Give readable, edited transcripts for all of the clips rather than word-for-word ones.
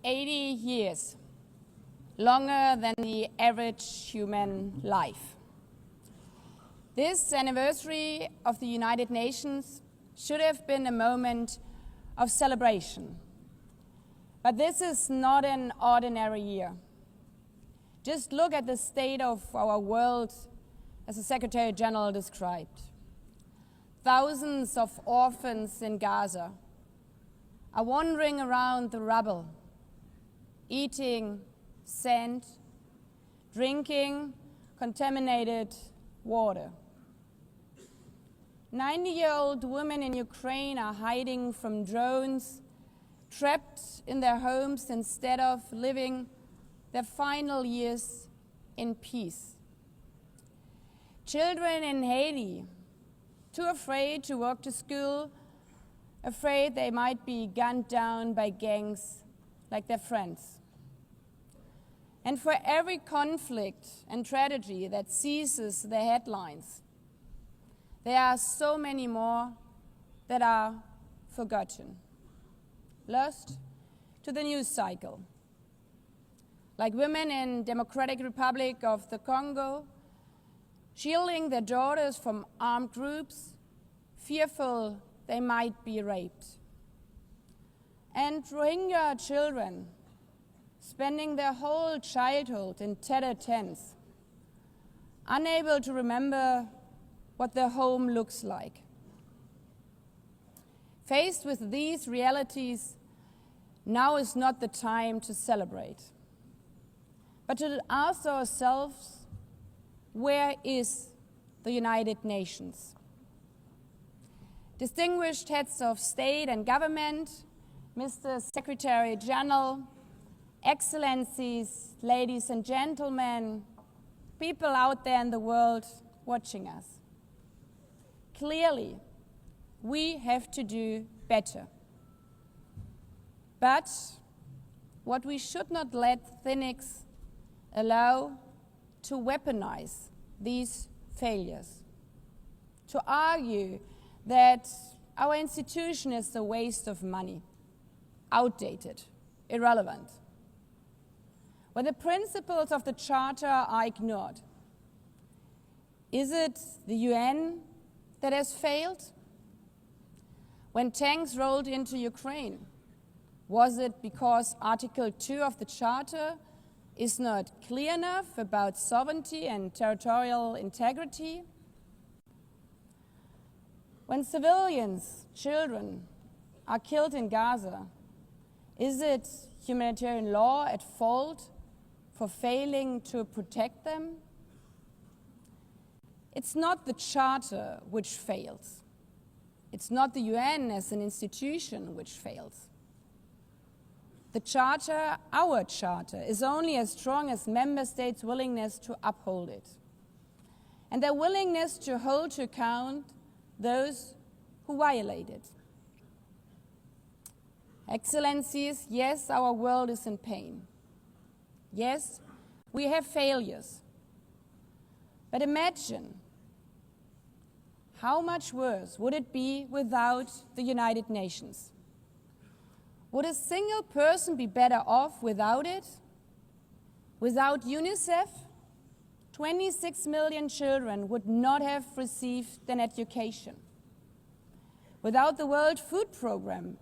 80 years, longer than the average human life. This anniversary of the United Nations should have been a moment of celebration. But this is not an ordinary year. Just look at the state of our world, as the Secretary General described. Thousands of orphans in Gaza are wandering around the rubble, eating sand, drinking contaminated water. 90-year-old women in Ukraine are hiding from drones, trapped in their homes instead of living their final years in peace. Children in Haiti, too afraid to walk to school, afraid they might be gunned down by gangs like their friends. And for every conflict and tragedy that seizes the headlines, there are so many more that are forgotten, lost to the news cycle. Like women in Democratic Republic of the Congo, shielding their daughters from armed groups, fearful they might be raped. And Rohingya children, spending their whole childhood in tattered tents, unable to remember what their home looks like. Faced with these realities, now is not the time to celebrate, but to ask ourselves, where is the United Nations? Distinguished heads of state and government, Mr. Secretary General, Excellencies, ladies and gentlemen, people out there in the world watching us. Clearly, we have to do better. But what we should not let cynics allow to weaponize these failures, to argue that our institution is a waste of money, outdated, irrelevant. When the principles of the Charter are ignored, is it the UN that has failed? When tanks rolled into Ukraine, was it because Article 2 of the Charter is not clear enough about sovereignty and territorial integrity? When civilians, children, are killed in Gaza, is it humanitarian law at fault for failing to protect them? It's not the Charter which fails. It's not the UN as an institution which fails. The Charter, our Charter, is only as strong as member states' willingness to uphold it, and their willingness to hold to account those who violate it. Excellencies, yes, our world is in pain. Yes, we have failures. But imagine how much worse would it be without the United Nations? Would a single person be better off without it? Without UNICEF, 26 million children would not have received an education. Without the World Food Programme,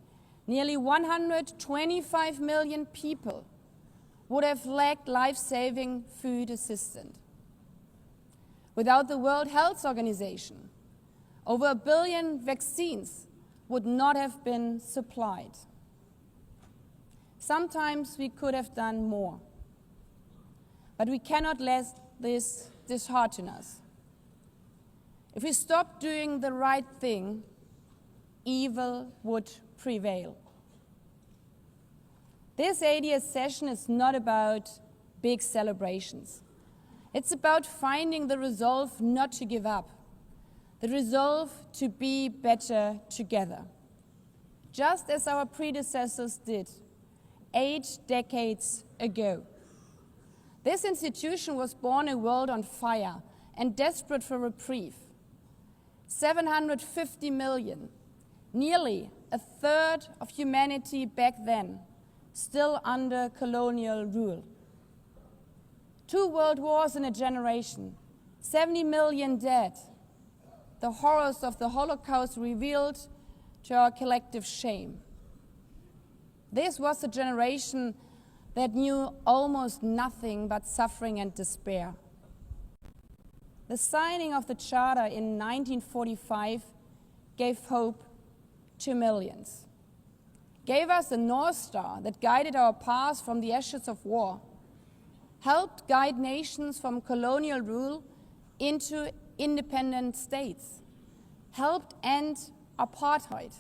nearly 125 million people would have lacked life-saving food assistance. Without the World Health Organization, over 1 billion vaccines would not have been supplied. Sometimes we could have done more, but we cannot let this dishearten us. If we stop doing the right thing, evil would prevail. This 80th session is not about big celebrations. It's about finding the resolve not to give up, the resolve to be better together, just as our predecessors did 8 decades ago. This institution was born in a world on fire and desperate for reprieve. 750 million, nearly a third of humanity back then, still under colonial rule. 2 world wars in a generation, 70 million dead, the horrors of the Holocaust revealed to our collective shame. This was a generation that knew almost nothing but suffering and despair. The signing of the Charter in 1945 gave hope to millions, gave us a North Star that guided our path from the ashes of war, helped guide nations from colonial rule into independent states, helped end apartheid.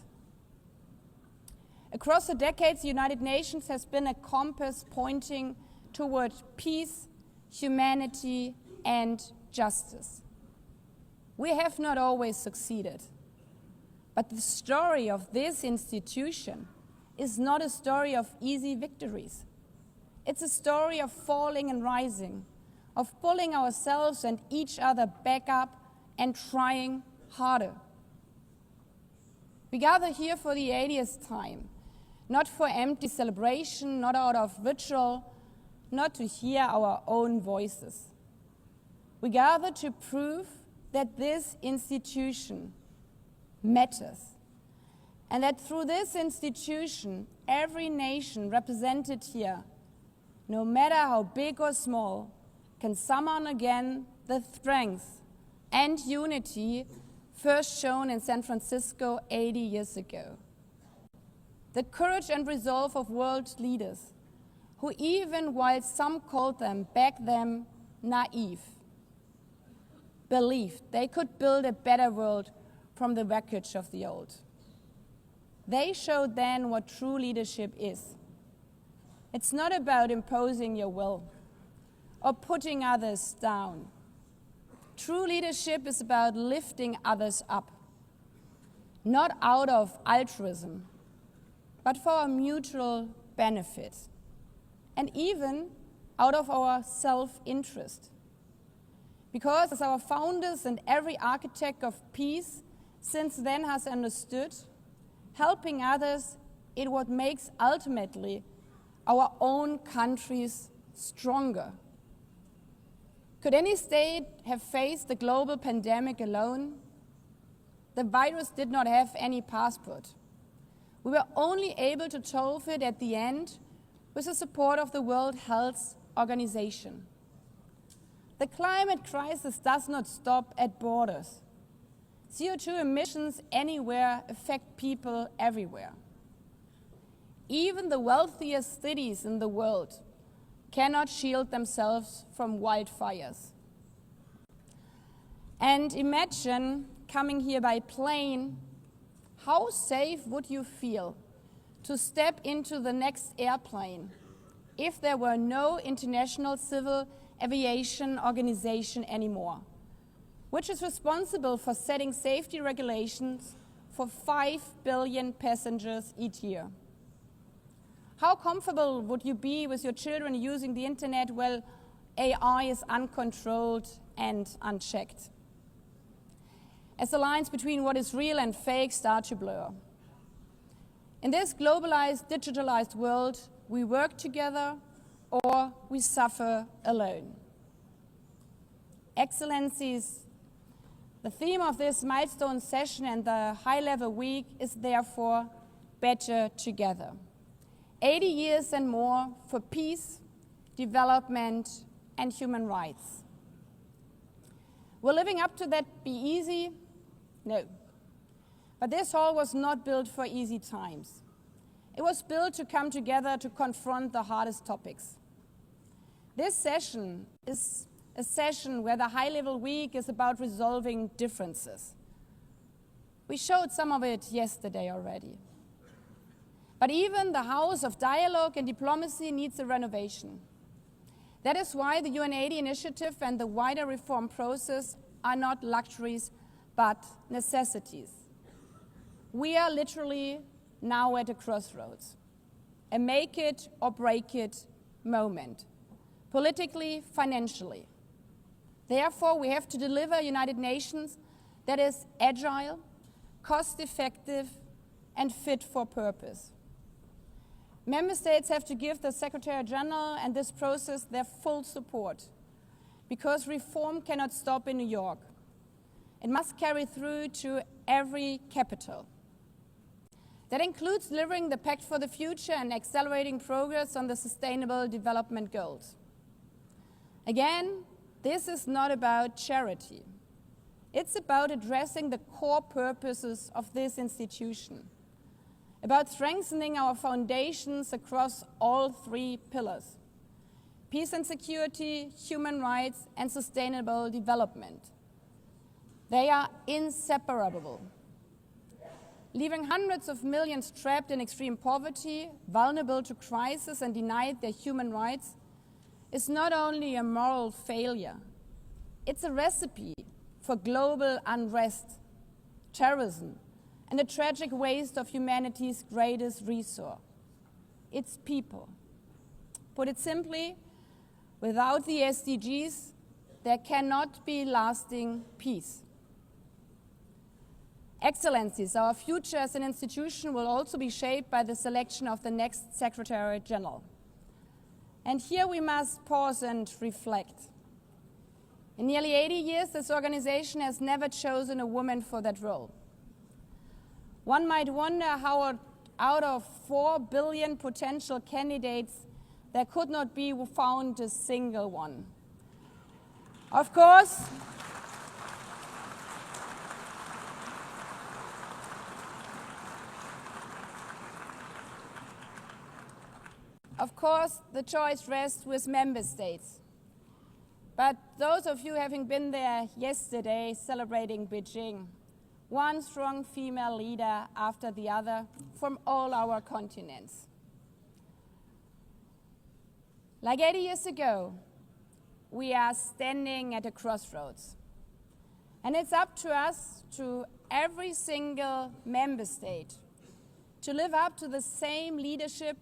Across the decades, the United Nations has been a compass pointing toward peace, humanity, and justice. We have not always succeeded, but the story of this institution is not a story of easy victories. It's a story of falling and rising, of pulling ourselves and each other back up and trying harder. We gather here for the 80th time, not for empty celebration, not out of ritual, not to hear our own voices. We gather to prove that this institution matters, and that through this institution, every nation represented here, no matter how big or small, can summon again the strength and unity first shown in San Francisco 80 years ago. The courage and resolve of world leaders, who even while some called them back then naive, believed they could build a better world from the wreckage of the old. They showed then what true leadership is. It's not about imposing your will or putting others down. True leadership is about lifting others up, not out of altruism, but for our mutual benefit, and even out of our self-interest. Because as our founders and every architect of peace since then has understood, helping others is what makes ultimately our own countries stronger. Could any state have faced the global pandemic alone? The virus did not have any passport. We were only able to solve it at the end with the support of the World Health Organization. The climate crisis does not stop at borders. CO2 emissions anywhere affect people everywhere. Even the wealthiest cities in the world cannot shield themselves from wildfires. And imagine coming here by plane. How safe would you feel to step into the next airplane if there were no International Civil Aviation Organization anymore, which is responsible for setting safety regulations for 5 billion passengers each year? How comfortable would you be with your children using the internet while AI is uncontrolled and unchecked, as the lines between what is real and fake start to blur? In this globalized, digitalized world, we work together or we suffer alone. Excellencies, the theme of this milestone session and the high-level week is therefore Better Together. 80 years and more for peace, development, and human rights. Will living up to that be easy? No. But this hall was not built for easy times. It was built to come together to confront the hardest topics. This session is a session where the high-level week is about resolving differences. We showed some of it yesterday already. But even the house of dialogue and diplomacy needs a renovation. That is why the UN80 initiative and the wider reform process are not luxuries, but necessities. We are literally now at a crossroads, a make it or break it moment, politically, financially. Therefore, we have to deliver a United Nations that is agile, cost-effective, and fit for purpose. Member states have to give the Secretary General and this process their full support, because reform cannot stop in New York. It must carry through to every capital. That includes delivering the Pact for the Future and accelerating progress on the Sustainable Development Goals. Again, this is not about charity. It's about addressing the core purposes of this institution, about strengthening our foundations across all three pillars: peace and security, human rights, and sustainable development. They are inseparable. Leaving hundreds of millions trapped in extreme poverty, vulnerable to crisis, and denied their human rights is not only a moral failure, it's a recipe for global unrest, terrorism, and a tragic waste of humanity's greatest resource, its people. Put it simply, without the SDGs, there cannot be lasting peace. Excellencies, our future as an institution will also be shaped by the selection of the next Secretary General. And here we must pause and reflect. In nearly 80 years, this organization has never chosen a woman for that role. One might wonder how out of 4 billion potential candidates, there could not be found a single one. Of course, the choice rests with member states. But those of you having been there yesterday celebrating Beijing, one strong female leader after the other from all our continents. Like 80 years ago, we are standing at a crossroads. And it's up to us, to every single member state, to live up to the same leadership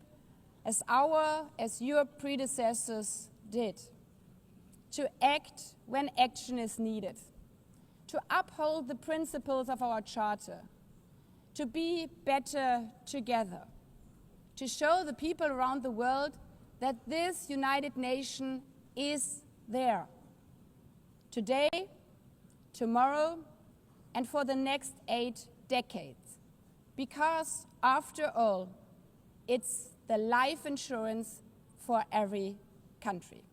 as your predecessors did, to act when action is needed, to uphold the principles of our charter, to be better together, to show the people around the world that this United Nation is there, today, tomorrow, and for the next 8 decades. Because, after all, it's the life insurance for every country.